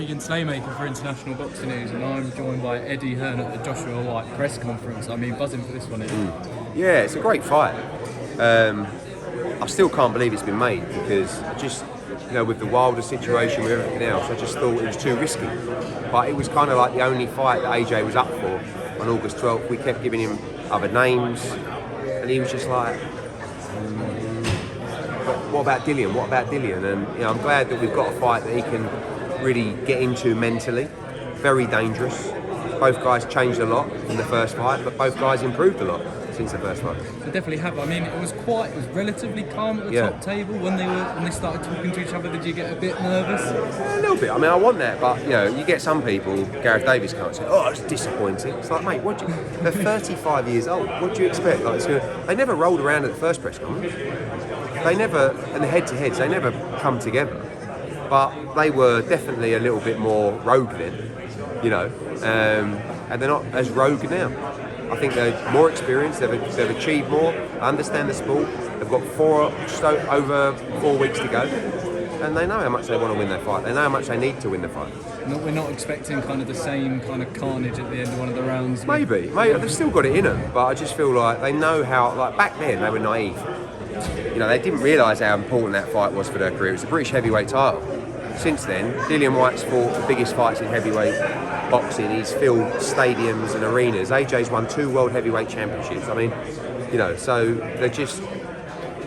Keegan Slaymaker for International Boxing News, and I'm joined by Eddie Hearn at the Joshua Whyte press conference. I mean, buzzing for this one, Eddie. Yeah, it's a great fight. I still can't believe it's been made because just, with the Wilder situation, with everything else, I just thought it was too risky. But it was kind of like the only fight that AJ was up for on August 12th. We kept giving him other names, and he was just like, what about Dillian? What about Dillian? And I'm glad that we've got a fight that he can really get into mentally. Very dangerous. Both guys changed a lot in the first fight, but both guys improved a lot since the first fight. They definitely have. I mean, it was relatively calm at the top table when they started talking to each other. Did you get a bit nervous? A little bit. I mean, I want that, but you get some people. Gareth Davies can't say, "Oh, it's disappointing." It's like, mate, they're 35 years old. What do you expect? They never rolled around at the first press conference. They never, and the head-to-heads, they never come together. But they were definitely a little bit more rogue then, and they're not as rogue now. I think they're more experienced, they've achieved more, understand the sport, they've got over 4 weeks to go, and they know how much they want to win their fight, they know how much they need to win the fight. We're not expecting kind of the same kind of carnage at the end of one of the rounds. Maybe, they've still got it in them, but I just feel like they know how, like back then they were naive. They didn't realise how important that fight was for their career. It was the British heavyweight title. Since then, Dillian Whyte's fought the biggest fights in heavyweight boxing. He's filled stadiums and arenas. AJ's won 2 world heavyweight championships. I mean, so they're just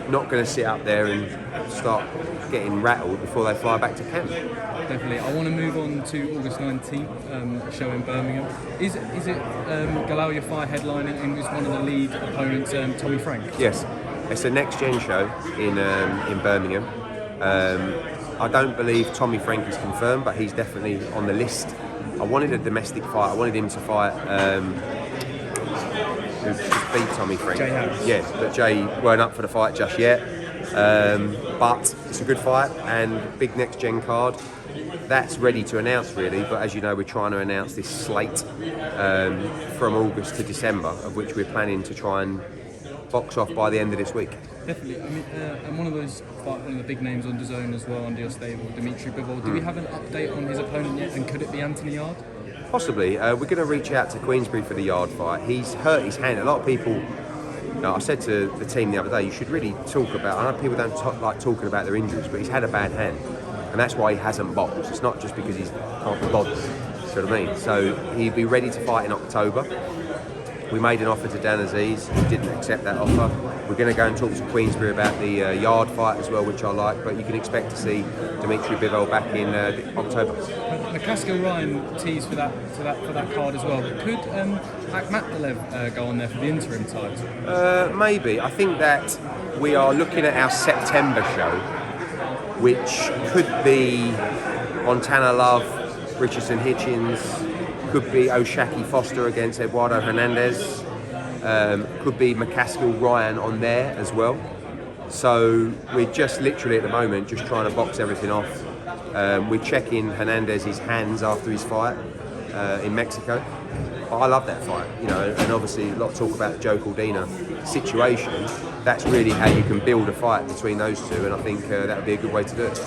not going to sit up there and start getting rattled before they fly back to camp. Definitely. I want to move on to August 19th, show in Birmingham. Is it Galal Yafai headlining and is one of the lead opponents, Tommy Frank? Yes, it's a NEXTGen show in Birmingham. I don't believe Tommy Frank is confirmed, but he's definitely on the list. I wanted a domestic fight. I wanted him to fight who just beat Tommy Frank. Jay Harris. Yes, but Jay weren't up for the fight just yet. But it's a good fight and big NEXTGen card. That's ready to announce really, but as you know, we're trying to announce this slate from August to December, of which we're planning to try and box off by the end of this week. Definitely. I mean, and one of the big names on DAZN as well under your stable, Bivol. Do we have an update on his opponent yet? And could it be Anthony Yard? Possibly. We're going to reach out to Queensberry for the Yard fight. He's hurt his hand. A lot of people. I said to the team the other day, you should really talk about. I know people don't like talking about their injuries, but he's had a bad hand, and that's why he hasn't boxed. It's not just because he's can't be bothered. You know what I mean? So he'd be ready to fight in October. We made an offer to Dan Aziz, who didn't accept that offer. We're going to go and talk to Queensberry about the Yard fight as well, which I like, but you can expect to see Bivol back in October. McCaskill Ryan teased for that card as well. Could Ahkmadaliev go on there for the interim title? Maybe. I think that we are looking at our September show, which could be Montana Love, Richardson Hitchins, could be O'Shaki Foster against Eduardo Hernandez, could be McCaskill Ryan on there as well. So we're just literally at the moment just trying to box everything off. We're checking Hernandez's hands after his fight in Mexico. But I love that fight, and obviously a lot of talk about the Joe Cordina situation. That's really how you can build a fight between those two, and I think that would be a good way to do it.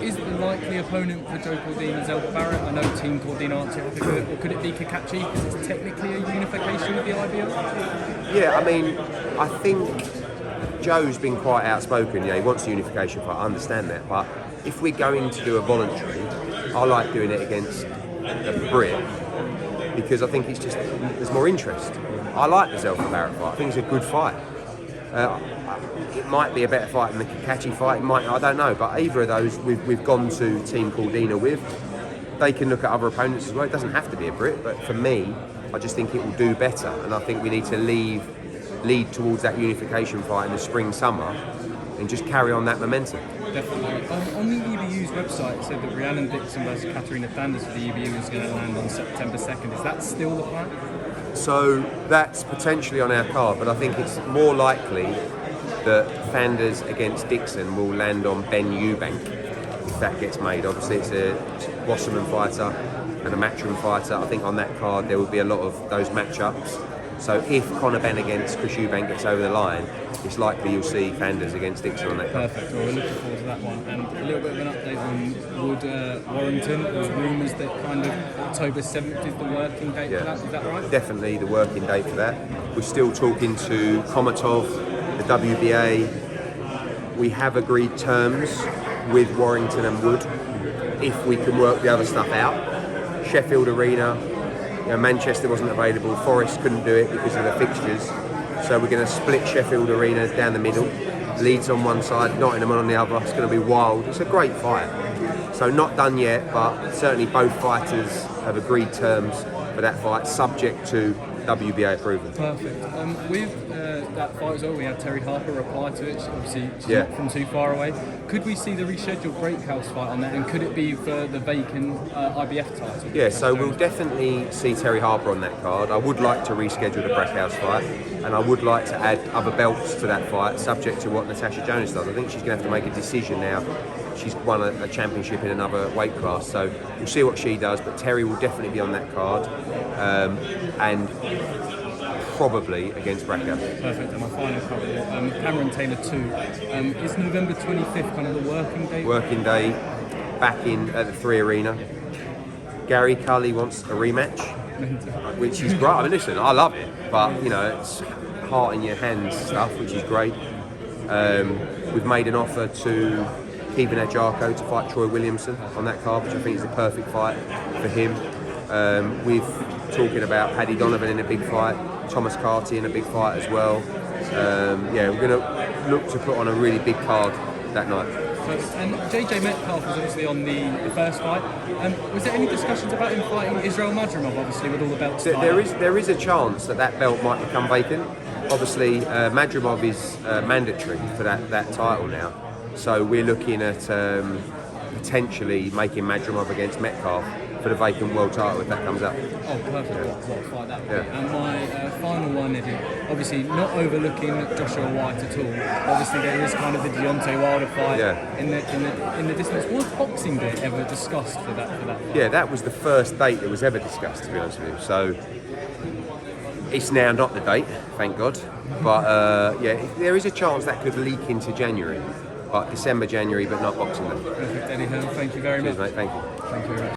Is the likely opponent for Joe Cordina Zelfa Barrett? I know Team Cordina aren't typically, or could it be Cacace because it's technically a unification with the IBO? Yeah, I mean, I think Joe's been quite outspoken. He wants a unification fight. I understand that, but if we're going to do a voluntary, I like doing it against a Brit because I think there's more interest. I like the Zelfa Barrett fight. I think it's a good fight. It might be a better fight than the Cacace fight. It might, I don't know. But either of those, we've gone to Team Cordina with. They can look at other opponents as well. It doesn't have to be a Brit, but for me, I just think it will do better. And I think we need to lead towards that unification fight in the spring, summer, and just carry on that momentum. Definitely. On the EBU's website, it said that Rhiannon Dixon versus Katarina Thanderz for the EBU is going to land on September 2nd. Is that still the plan? So that's potentially on our card, but I think it's more likely that Thanderz against Dixon will land on Ben Eubank if that gets made. Obviously, it's a Wasserman fighter and a Matchroom fighter. I think on that card there will be a lot of those matchups. So if Conor Benn against Chris Eubank gets over the line, it's likely you'll see Thanderz against Dixon on that card. Perfect. Well, we're looking forward to that one. And a little bit of an update on Wood Warrington. There's rumours that kind of October 7th is the working date for that. Is that right? Definitely the working date for that. We're still talking to Komatov, the WBA. We have agreed terms with Warrington and Wood if we can work the other stuff out. Sheffield Arena, Manchester wasn't available, Forest couldn't do it because of the fixtures, so we're going to split Sheffield Arena down the middle, Leeds on one side, Nottingham on the other. It's going to be wild. It's a great fight. So not done yet, but certainly both fighters have agreed terms for that fight, subject to WBA approval. Perfect. With that fight as well, we had Terry Harper reply to it. Obviously, she's not from too far away. Could we see the rescheduled Breakhus fight on that, and could it be for the vacant IBF title? Yeah, so we'll definitely see Terry Harper on that card. I would like to reschedule the Breakhus fight, and I would like to add other belts to that fight, subject to what Natasha Jonas does. I think she's going to have to make a decision now. She's won a championship in another weight class, so we'll see what she does, but Terry will definitely be on that card, and probably against Breakhus. Perfect, and my final couple, Cameron Taylor 2. Is November 25th kind of the working day? Working day, back in at the 3 Arena. Gary Cully wants a rematch, which is great. I mean, listen, I love it, but you know, it's heart in your hands stuff, which is great. We've made an offer to Kevin Ajarko to fight Troy Williamson on that card, which I think is the perfect fight for him. We've talking about Paddy Donovan in a big fight, Thomas Carty in a big fight as well. We're going to look to put on a really big card that night. And JJ Metcalf was obviously on the first fight. Was there any discussions about him fighting Israil Madrimov, obviously, with all the belts? There is a chance that belt might become vacant. Obviously, Madrimov is mandatory for that title now. So we're looking at potentially making Madrimov against Metcalf for the vacant world title if that comes up. Oh, perfect. What a fight that would be. And my final one, Eddie, obviously not overlooking Joshua Whyte at all. Obviously there is kind of the Deontay Wilder fight in the distance. Was Boxing Day ever discussed for that fight? Yeah, that was the first date that was ever discussed, to be honest with you. So it's now not the date, thank God. But there is a chance that could leak into January. But December, January, but not Boxing Day. Perfect, Eddie Hearn. Thank you very much. Cheers, mate. Thank you. Thank you very much.